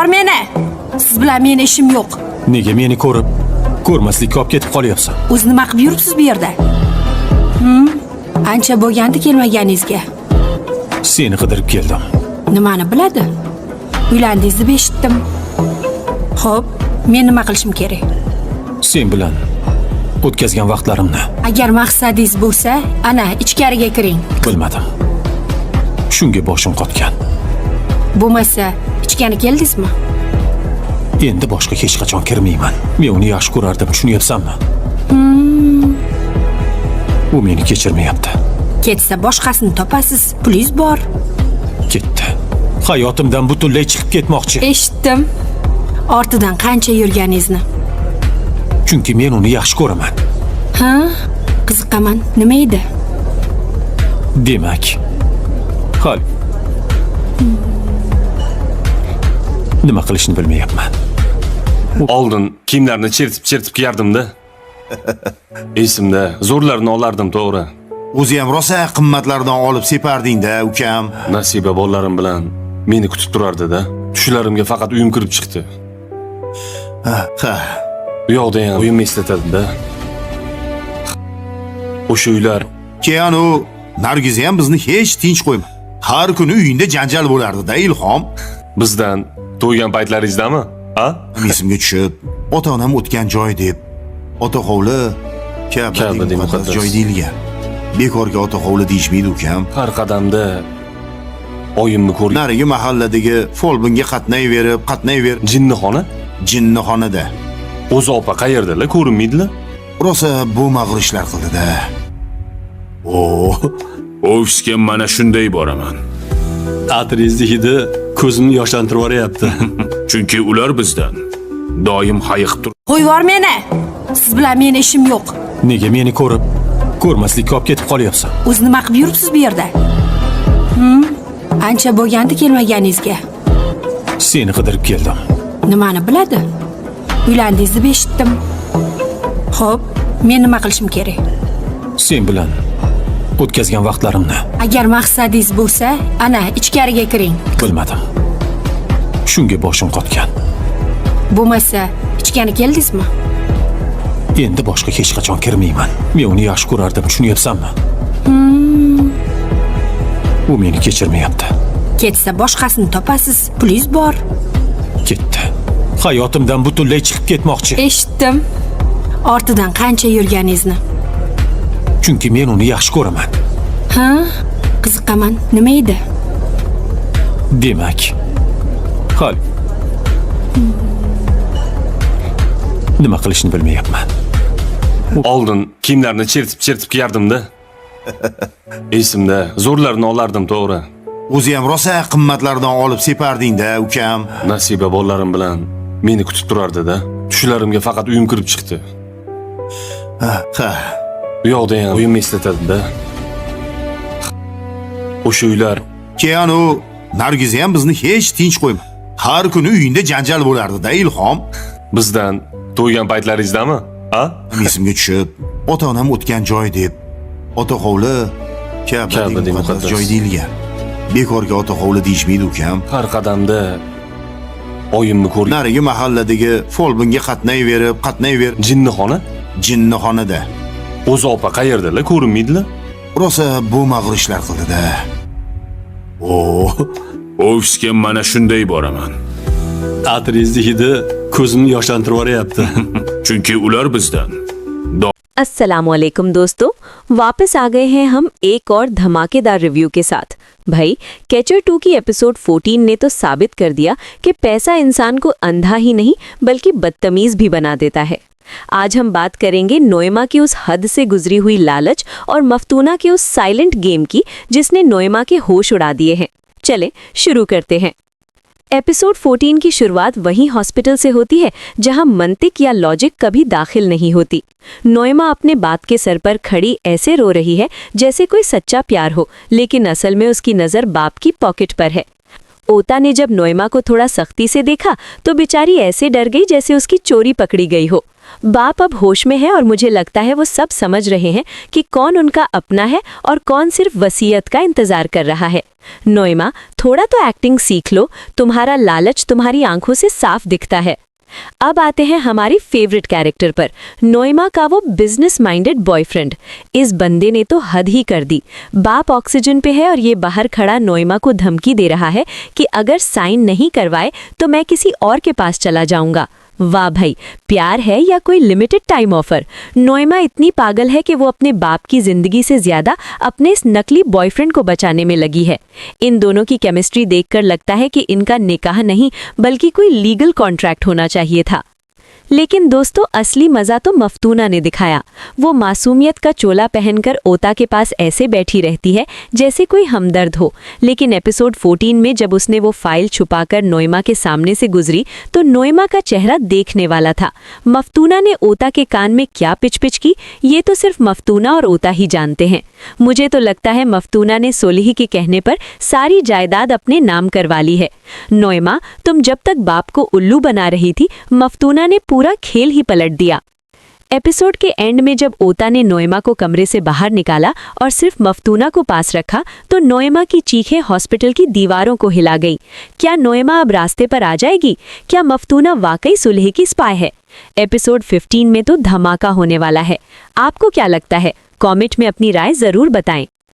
Qo'yvor meni. Siz bilan meni ishim yo'q. Nega meni ko'rmaslikka olib ketib qolyapsan? O'zi nima qilib yuribsiz bu yerda? Ancha bo'lgandi kelmaganingizga. Seni qidirib keldim. Nimani biladi? Uylandingizni deb eshitdim. Xo'p, men nima qilishim kerak? Sen bilan o'tkazgan vaqtlarimni. Agar maqsadingiz bo'lsa, ana ichkariga kiring. Bilmadim. Shunga boshim qotgan. Bo'lmasa, ichkani keldingizmi? Endi boshqa hech qachon kirmayman. Men uni yaxshi ko'rardim, tushunyapsanmi? U meni kechirmayapti. Ketsa boshqasini topasiz. Pulingiz bor. Ketdi. Hayotimdan butunlay chiqib ketmoqchi. Eshitdim. Ortidan qancha yurganingizni. Chunki men uni yaxshi ko'raman. Ha? Qiziqaman. Nima edi? Demak. Hal. Nima qilishni bilmayapman. Oldin kiyimlarni chertib kiyardim-da. Esimda, zo'rlarni olardim, to'g'ri. O'zi ham rosa qimmatlardan olib separding-da, ukam. Nasiba bolalarim bilan meni kutib turardi-da. Tushlarimga faqat uyim kirib chiqdi. Ha. Bu yoqda ham uyimni eslatadi-da. O'sha uylar. Keyin u Nargiz ham bizni hech tinch qo'yma. Har kuni uyingda janjal bo'lardi-da, Ilhom. Bizdan to'ygan paytlaringizdami? Ha? Esimga tushib, ota-onam o'tgan joy deb ota hovli Ka'badagi muqaddas joy deyilgan. Bekorga ota hovli deyishmaydi, ukam. Har qadamda oyimni ko'rib, narigi mahalladagi folbinga qatnayver. Jinnixonada. O'zi opa qayerdalar, ko'rinmaydilar? Rosa bu mag'rishlar qildi-da. Ofisga mana shunday boraman. Ta'tiringizni hidi ko'zimni yoshlantirib yuboryapti. Chunki ular bizdan doim hayiqib tur. Qo'yvor meni. Siz bilan meni ishim yo'q. Nega meni ko'rmaslikka olib ketib qolyapsan? O'zi nima qilib yuribsiz bu yerda? Ancha bo'lgandi kelmaganingizga. Seni qidirib keldim. Nimani biladi? Uylandingizni deb eshitdim. Xo'p, men nima qilishim kerak? Sen bilan o'tkazgan vaqtlarimni. Agar maqsadingiz bo'lsa, ana ichkariga kiring. Bilmadim. Shunga boshim qotgan. Bo'lmasa, ichkani keldingizmi? Endi boshqa hech qachon kirmayman. Men uni yaxshi ko'rardim, tushunyapsanmi? U meni kechirmayapti. Ketsa boshqasini topasiz. Pulingiz bor. Ketdi. Hayotimdan butunlay chiqib ketmoqchi. Eshitdim. Ortidan qancha yurganingizni. Chunki men uni yaxshi ko'raman. Ha? Qiziqaman. Nima edi? Demak. Hal. Nima qilishni bilmayapman. Oldin kiyimlarni chertib kiyardim-da. Esimda, zo'rlarni olardim, to'g'ri. O'zi ham rosa qimmatlardan olib separding-da, ukam. Nasiba bolalarim bilan meni kutib turardi-da. Tushlarimga faqat uyim kirib chiqdi. Ha. Bu yoqda ham uyimni eslatadi-da. O'sha uylar. Keyin u Nargiz ham bizni hech tinch qo'yma. Har kuni uyingda janjal bo'lardi-da, Ilhom. Bizdan to'ygan paytlaringizdami? Ha? Esimga tushib, ota-onam o'tgan joy deb ota hovli Ka'badagi muqaddas joy deyilgan. Bekorga ota hovli deyishmaydi, ukam. Har qadamda oyimni ko'rib, narigi mahalladagi folbinga qatnayver. Jinnixonada. O'zi opa qayerdalar, ko'rinmaydilar? Rosa bu mag'rishlar qildi-da. Ofisga mana shunday boraman. Ta'tiringizni hidi ko'zimni yoshlantirib yuboryapti. Chunki ular bizdan. अस्सलामुअलैकुम दोस्तों, वापस आ गए हैं हम एक और धमाकेदार रिव्यू के साथ। भाई, कैचर 2 की एपिसोड 14 ने तो साबित कर दिया कि पैसा इंसान को अंधा ही नहीं बल्कि बदतमीज भी बना देता है। आज हम बात करेंगे नोएमा की उस हद से गुजरी हुई लालच और मफ्तूना के उस साइलेंट गेम की जिसने नोएमा के होश उड़ा दिए हैं। चले शुरू करते हैं। एपिसोड 14 की शुरुआत वहीं हॉस्पिटल से होती है जहां मंतिक या लॉजिक कभी दाखिल नहीं होती। नोएमा अपने बाप के सर पर खड़ी ऐसे रो रही है जैसे कोई सच्चा प्यार हो, लेकिन असल में उसकी नज़र बाप की पॉकेट पर है। ओता ने जब नोएमा को थोड़ा सख्ती से देखा तो बेचारी ऐसे डर गई जैसे उसकी चोरी पकड़ी गई हो। बाप अब होश में है और मुझे लगता है वो सब समझ रहे हैं कि कौन उनका अपना है और कौन सिर्फ वसीयत का इंतजार कर रहा है। नोएमा, थोड़ा तो एक्टिंग सीख लो, तुम्हारा लालच तुम्हारी आंखों से साफ दिखता है। अब आते हैं हमारी फेवरेट कैरेक्टर पर, नोएमा का वो बिजनेस माइंडेड बॉयफ्रेंड। इस बंदे ने तो हद ही कर दी। बाप ऑक्सीजन पे है और ये बाहर खड़ा नोएमा को धमकी दे रहा है कि अगर साइन नहीं करवाए तो मैं किसी और के पास चला जाऊंगा। वाह भाई, प्यार है या कोई लिमिटेड टाइम ऑफर। नोएमा इतनी पागल है कि वो अपने बाप की जिंदगी से ज्यादा अपने इस नकली बॉयफ्रेंड को बचाने में लगी है। इन दोनों की केमिस्ट्री देखकर लगता है कि इनका निकाह नहीं बल्कि कोई लीगल कॉन्ट्रैक्ट होना चाहिए था। लेकिन दोस्तों, असली मजा तो मफ्तूना ने दिखाया। वो मासूमियत का चोला पहनकर ओता के पास ऐसे बैठी रहती है जैसे कोई हमदर्द हो। लेकिन एपिसोड 14 में जब उसने वो फाइल छुपाकर नोएमा के सामने से गुजरी तो नोएमा का चेहरा देखने वाला था। मफ्तूना ने ओता के कान में क्या पिच की, ये तो सिर्फ मफ्तूना और ओता ही जानते हैं। मुझे तो लगता है मफ्तूना ने सोलिही के कहने पर सारी जायदाद अपने नाम करवा ली है। नोएमा, तुम जब तक बाप को उल्लू बना रही थी, मफ्तूना ने पूरा खेल ही पलट दिया। एपिसोड के एंड में जब ओता ने नोएमा को कमरे से बाहर निकाला और सिर्फ मफ्तूना को पास रखा तो नोएमा की चीखें हॉस्पिटल की दीवारों को हिला गई। क्या नोएमा अब रास्ते पर आ जाएगी? क्या मफ्तूना वाकई सुलह की स्पाई है? एपिसोड 15 में तो धमाका होने वाला है। आपको क्या लगता है? कमेंट में अपनी राय जरूर बताएं।